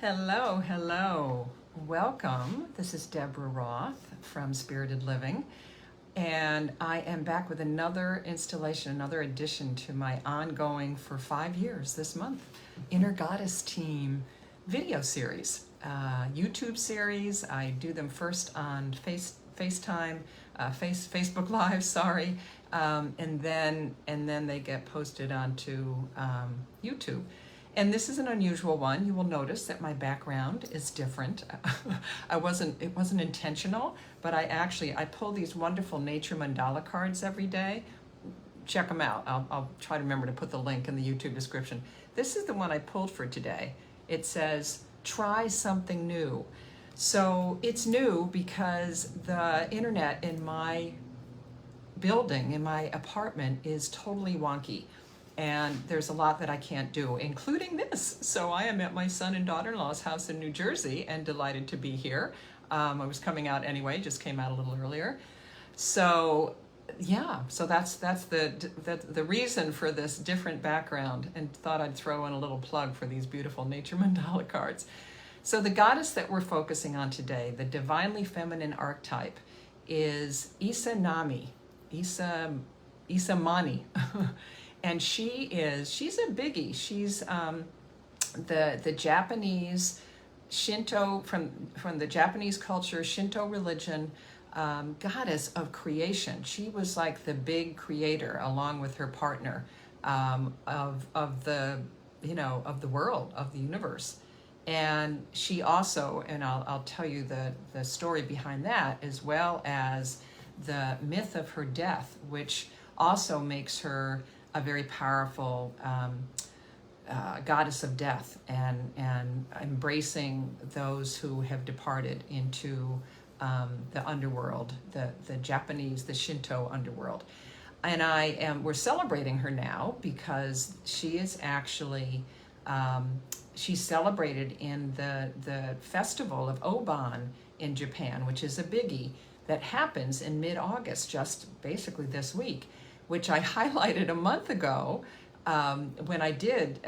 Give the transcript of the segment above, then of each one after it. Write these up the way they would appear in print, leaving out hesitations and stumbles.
Hello, hello. Welcome. This is Deborah Roth from Spirited Living, and I am back with another installation, another addition to my ongoing for 5 years this month Inner Goddess Team video series, YouTube series. I do them first on FaceTime, Facebook Live, sorry, and then they get posted onto YouTube. And this is an unusual one. You will notice that my background is different. It wasn't intentional, but I pull these wonderful nature mandala cards every day. Check them out. I'll try to remember to put the link in the YouTube description. This is the one I pulled for today. It says, try something new. So it's new because the internet in my building, in my apartment, is totally wonky. And there's a lot that I can't do, including this. So I am at my son and daughter-in-law's house in New Jersey and delighted to be here. I was coming out anyway, just came out a little earlier. So yeah, so that's the reason for this different background, and thought I'd throw in a little plug for these beautiful nature mandala cards. So the goddess that we're focusing on today, the divinely feminine archetype, is Izanami, Izamani. And she's a biggie. She's the Japanese Shinto, from the Japanese culture, Shinto religion, goddess of creation. She was like the big creator, along with her partner, of the world, of the universe. And she also, and I'll tell you the story behind that, as well as the myth of her death, which also makes her a very powerful goddess of death, and embracing those who have departed into the underworld, the Japanese, the Shinto underworld. And we're celebrating her now because she is actually, she's celebrated in the festival of Obon in Japan, which is a biggie that happens in mid-August, just basically this week, which I highlighted a month ago when I did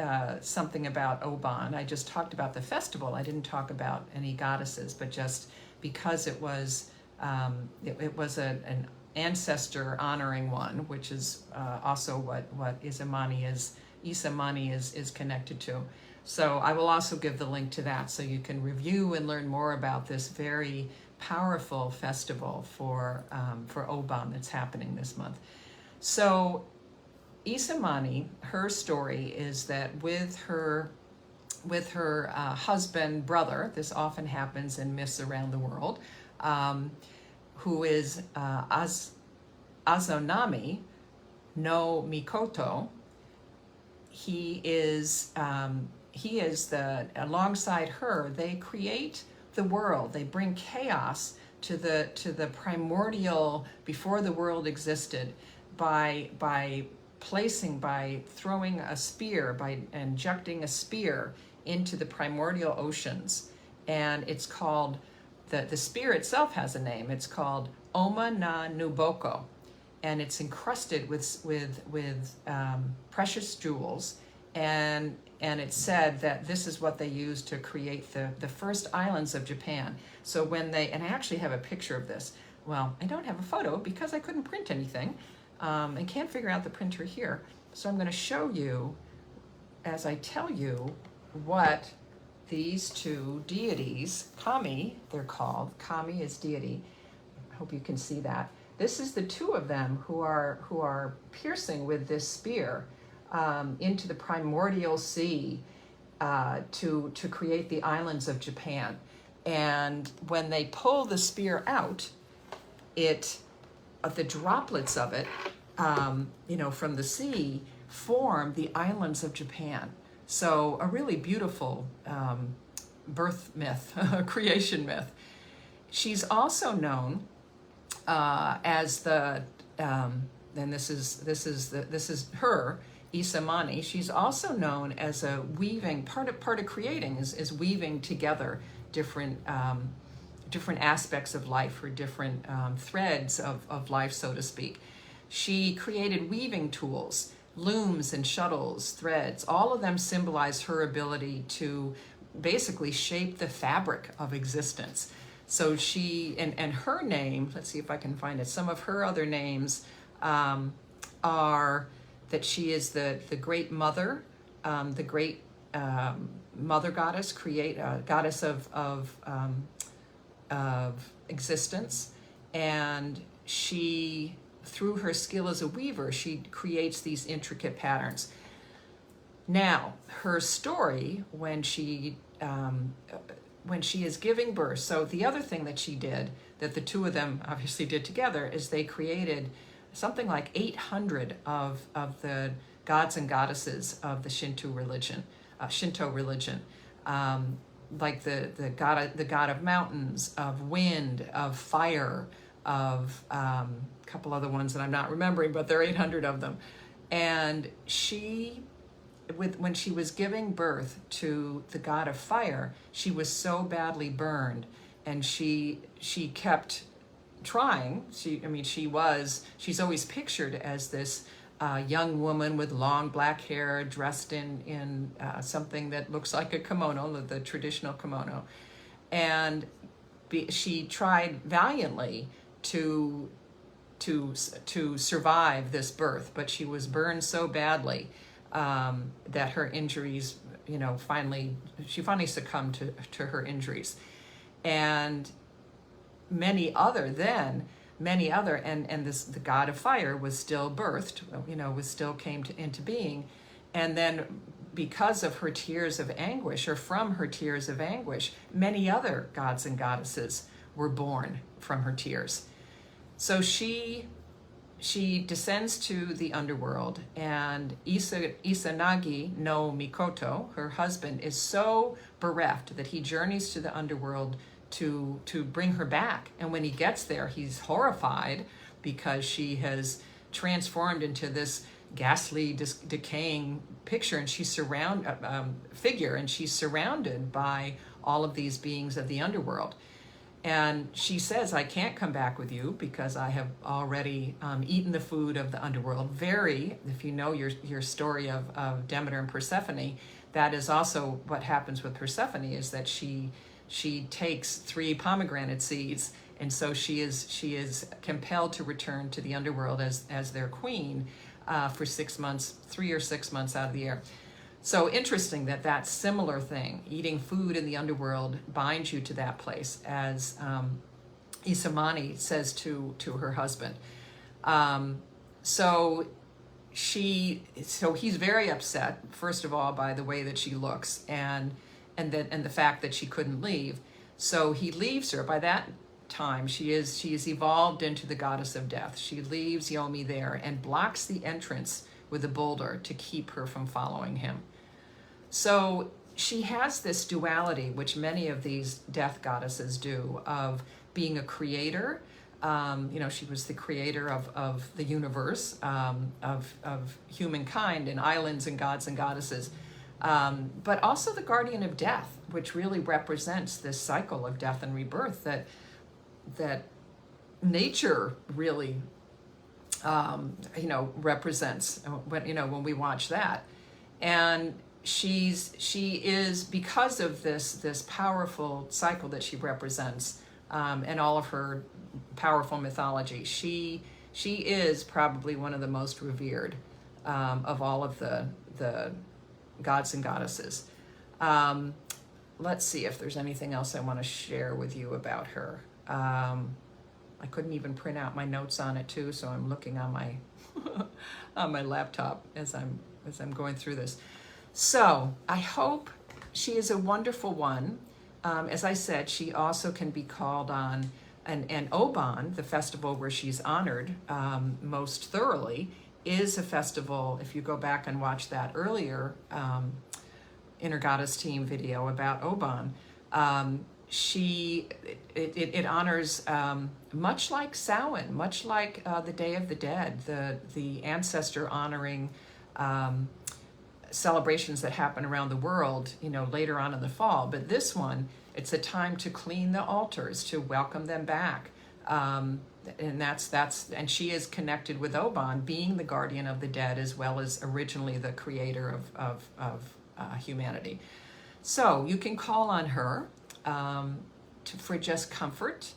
something about Obon. I just talked about the festival. I didn't talk about any goddesses, but just because it was an ancestor honoring one, which is also what Izamani is connected to. So I will also give the link to that, so you can review and learn more about this very powerful festival for Obon that's happening this month. So Izamani, her story is that with her husband, brother, this often happens in myths around the world, who is Izanami no Mikoto. He is alongside her, they create the world. They bring chaos to the primordial, before the world existed, by throwing a spear, by injecting a spear into the primordial oceans. And it's called, the spear itself has a name. It's called Oma na Nuboko, and it's encrusted with precious jewels. And it's said that this is what they used to create the first islands of Japan. So and I actually have a picture of this. Well, I don't have a photo because I couldn't print anything. And can't figure out the printer here. So I'm going to show you, as I tell you, what these two deities, kami, they're called. Kami is deity. I hope you can see that. This is the two of them who are piercing with this spear into the primordial sea to create the islands of Japan. And when they pull the spear out, the droplets of it, from the sea, form the islands of Japan. So a really beautiful birth myth, creation myth. She's also known as and this is her, Izamani. She's also known as a weaving, part of creating is weaving together different aspects of life, or different threads of life, so to speak. She created weaving tools, looms and shuttles, threads. All of them symbolize her ability to basically shape the fabric of existence. So she, and her name, let's see if I can find it, some of her other names are that she is the great mother, the great mother goddess, goddess of existence. And she, through her skill as a weaver, she creates these intricate patterns. Now, her story when she is giving birth, so the other thing that she did, that the two of them obviously did together, is they created something like 800 of the gods and goddesses of the Shinto religion, like the god of mountains, of wind, of fire, of a couple other ones that I'm not remembering, but there are 800 of them. And when she was giving birth to the god of fire, she was so badly burned, and she kept trying. She's always pictured as this young woman with long black hair, dressed in something that looks like a kimono, the traditional kimono, and she tried valiantly to survive this birth, but she was burned so badly that her injuries, she finally succumbed to her injuries. And many other, and the god of fire was still birthed, came into being. And then because of her tears of anguish, or from her tears of anguish, many other gods and goddesses were born from her tears. So she descends to the underworld, and Izanagi no Mikoto, her husband, is so bereft that he journeys to the underworld to bring her back. And when he gets there, he's horrified because she has transformed into this ghastly, decaying picture, and she's figure, and she's surrounded by all of these beings of the underworld. And she says, I can't come back with you because I have already eaten the food of the underworld. If you know your story of Demeter and Persephone, that is also what happens with Persephone, is that she takes 3 pomegranate seeds, and so she is compelled to return to the underworld as their queen for 6 months, 3 or 6 months out of the year. So interesting that similar thing, eating food in the underworld, binds you to that place, as Izamani says to her husband. So he's very upset, first of all, by the way that she looks, and the fact that she couldn't leave. So he leaves her. By that time, she is evolved into the goddess of death. She leaves Yomi there and blocks the entrance with a boulder to keep her from following him. So she has this duality, which many of these death goddesses do, of being a creator. She was the creator of the universe, of humankind and islands and gods and goddesses, but also the guardian of death, which really represents this cycle of death and rebirth that nature really represents when we watch that. And she is, because of this powerful cycle that she represents, and all of her powerful mythology, she is probably one of the most revered of all of the gods and goddesses. Let's see if there's anything else I want to share with you about her. I couldn't even print out my notes on it too, so I'm looking on my on my laptop as I'm going through this. So I hope she is a wonderful one. As I said, she also can be called on, and Obon, the festival where she's honored most thoroughly, is a festival. If you go back and watch that earlier Inner Goddess Team video about Obon, it honors, much like Samhain, much like the Day of the Dead, the ancestor honoring celebrations that happen around the world, later on in the fall. But this one, it's a time to clean the altars, to welcome them back. And and she is connected with Obon, being the guardian of the dead, as well as originally the creator of humanity. So you can call on her for just comfort.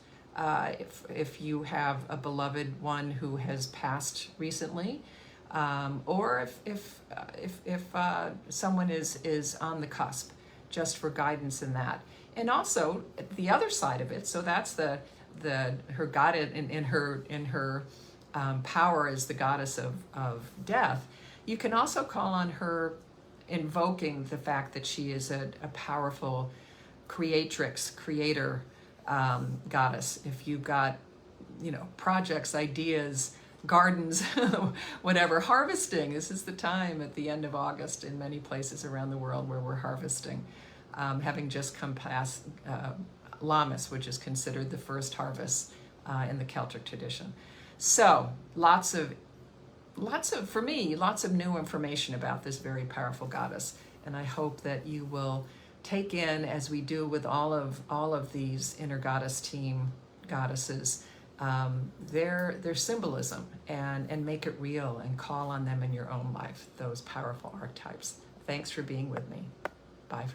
If you have a beloved one who has passed recently, or if someone is on the cusp, just for guidance in that. And also the other side of it. So that's the her goddess in her power as the goddess of death. You can also call on her, invoking the fact that she is a powerful creator goddess. If you've got, projects, ideas, gardens, whatever, harvesting. This is the time at the end of August in many places around the world where we're harvesting, having just come past Lammas, which is considered the first harvest in the Celtic tradition. So lots of for me, lots of new information about this very powerful goddess, and I hope that you will take in, as we do with all of these inner goddess team goddesses, their symbolism, and make it real and call on them in your own life, those powerful archetypes. Thanks for being with me. Bye.